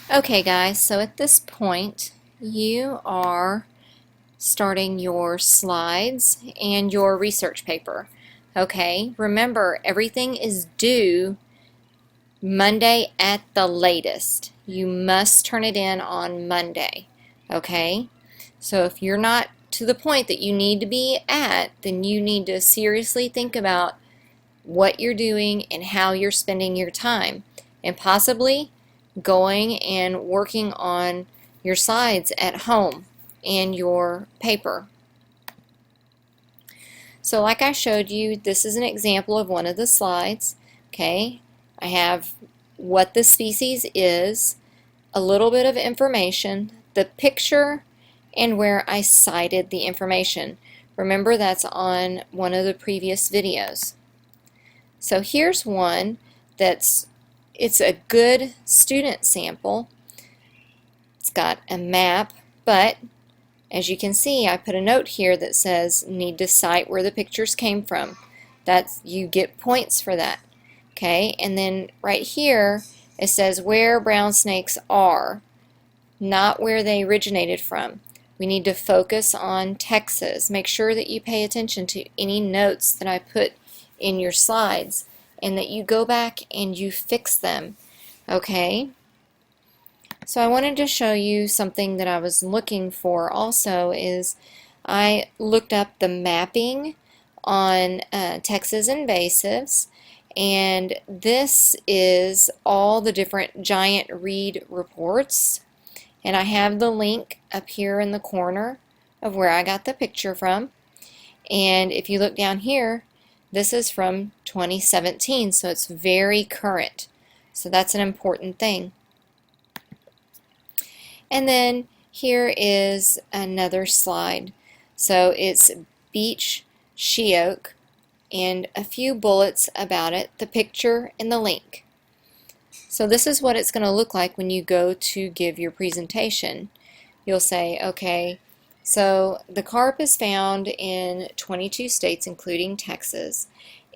Okay guys, so at this point you are starting your slides and your research paper. Okay, remember everything is due Monday at the latest. You must turn it in on Monday. Okay, so if you're not to the point that you need to be at, then you need to seriously think about what you're doing and how you're spending your time, and possibly going and working on your slides at home and your paper. So like I showed you, this is an example of one of the slides. Okay, I have what the species is, a little bit of information, the picture, and where I cited the information. Remember, that's on one of the previous videos. So here's one it's a good student sample. It's got a map, but as you can see, I put a note here that says need to cite where the pictures came from. You get points for that. Okay, and then right here it says where brown snakes are, not where they originated from. We need to focus on Texas. Make sure that you pay attention to any notes that I put in your slides and that you go back and you fix them. Okay? So I wanted to show you something that I was looking for also is I looked up the mapping on Texas invasives, and this is all the different giant reed reports, and I have the link up here in the corner of where I got the picture from. And if you look down here, this is from 2017, so it's very current. So that's an important thing. And then here is another slide. So it's beech she oak and a few bullets about it, the picture and the link. So this is what it's going to look like when you go to give your presentation. You'll say, okay, so the carp is found in 22 states including Texas,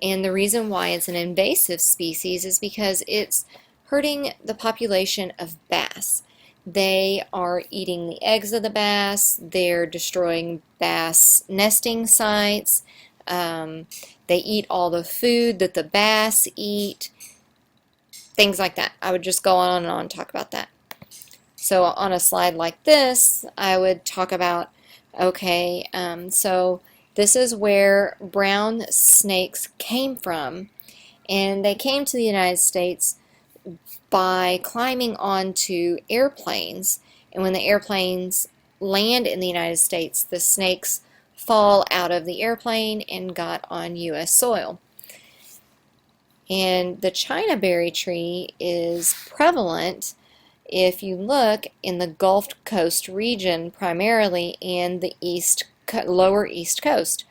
and the reason why it's an invasive species is because it's hurting the population of bass. They are eating the eggs of the bass, they're destroying bass nesting sites, they eat all the food that the bass eat, things like that. I would just go on and on and talk about that. So on a slide like this, I would talk about, okay, so this is where brown snakes came from, and they came to the United States by climbing onto airplanes, and when the airplanes land in the United States, the snakes fall out of the airplane and got on U.S. soil. And the China berry tree is prevalent if you look in the Gulf Coast region primarily and the lower East Coast.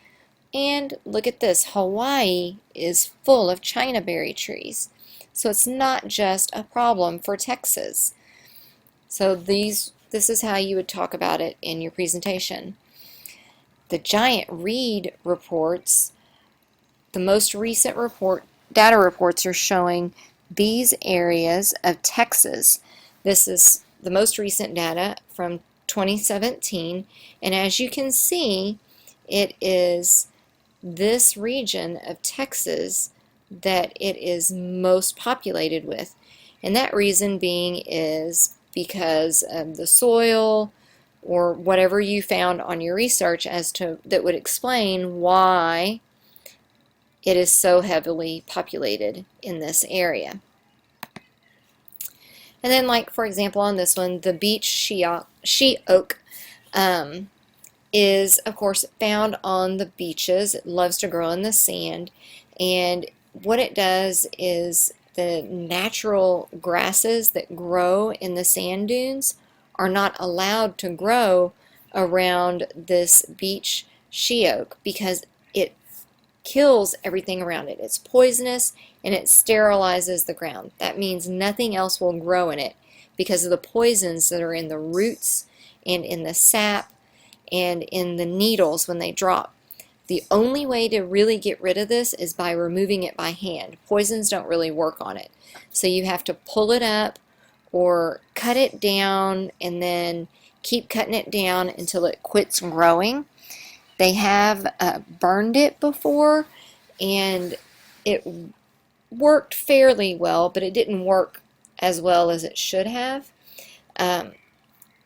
And look at this, Hawaii is full of China berry trees. So it's not just a problem for Texas. So this is how you would talk about it in your presentation. The giant reed reports, the most recent data reports are showing these areas of Texas. This is the most recent data from 2017, and as you can see, it is this region of Texas that it is most populated with, and that reason being is because of the soil or whatever you found on your research that would explain why it is so heavily populated in this area. And then, like for example on this one, the beech she oak is of course found on the beaches. It loves to grow in the sand, and what it does is the natural grasses that grow in the sand dunes are not allowed to grow around this beech she oak because it kills everything around it. It's poisonous and it sterilizes the ground. That means nothing else will grow in it because of the poisons that are in the roots and in the sap and in the needles when they drop. The only way to really get rid of this is by removing it by hand. Poisons don't really work on it. So you have to pull it up or cut it down and then keep cutting it down until it quits growing. They have burned it before, and it worked fairly well, but it didn't work as well as it should have.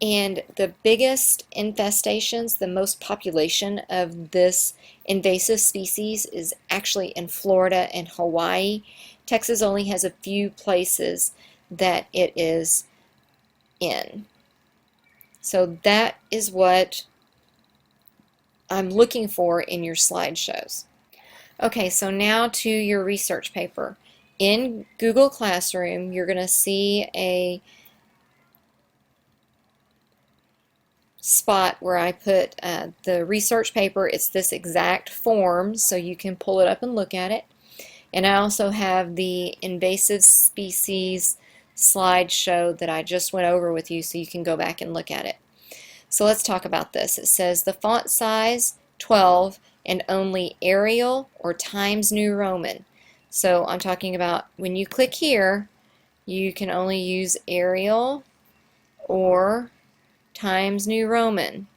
And the biggest infestations, the most population of this invasive species is actually in Florida and Hawaii. Texas only has a few places that it is in. So that is what I'm looking for in your slideshows. Okay, so now to your research paper. In Google Classroom, you're going to see a spot where I put the research paper. It's this exact form, so you can pull it up and look at it. And I also have the invasive species slideshow that I just went over with you, so you can go back and look at it. So let's talk about this. It says the font size 12 and only Arial or Times New Roman. So I'm talking about when you click here, you can only use Arial or Times New Roman.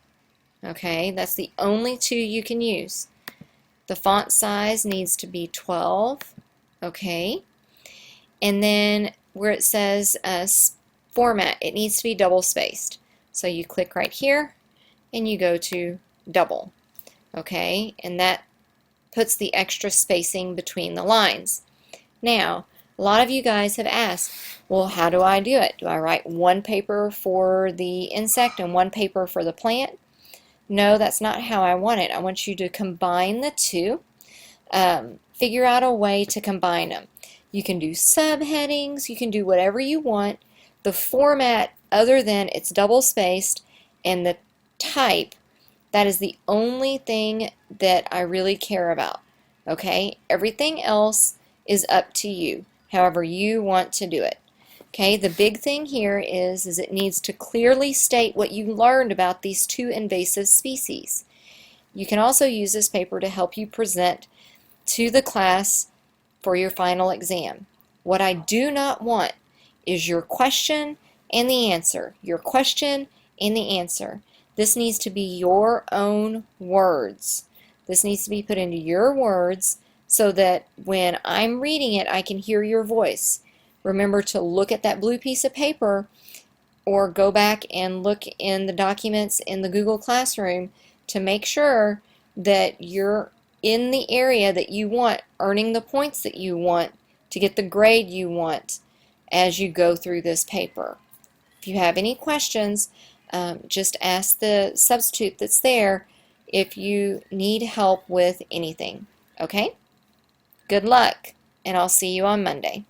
Okay, that's the only two you can use. The font size needs to be 12. Okay, and then where it says format, it needs to be double spaced. So you click right here and you go to double. Okay, and that puts the extra spacing between the lines. Now, a lot of you guys have asked, well, how do I do it? Do I write one paper for the insect and one paper for the plant? No, that's not how I want it. I want you to combine the two. Figure out a way to combine them. You can do subheadings, you can do whatever you want. The format, other than it's double spaced, and the type, that is the only thing that I really care about. Okay, everything else is up to you, however you want to do it. Okay, the big thing here is it needs to clearly state what you learned about these two invasive species. You can also use this paper to help you present to the class for your final exam. What I do not want is your question and the answer. Your question and the answer. This needs to be your own words. This needs to be put into your words so that when I'm reading it, I can hear your voice. Remember to look at that blue piece of paper or go back and look in the documents in the Google Classroom to make sure that you're in the area that you want, earning the points that you want to get the grade you want as you go through this paper. If you have any questions, just ask the substitute that's there if you need help with anything. Okay? Good luck, and I'll see you on Monday.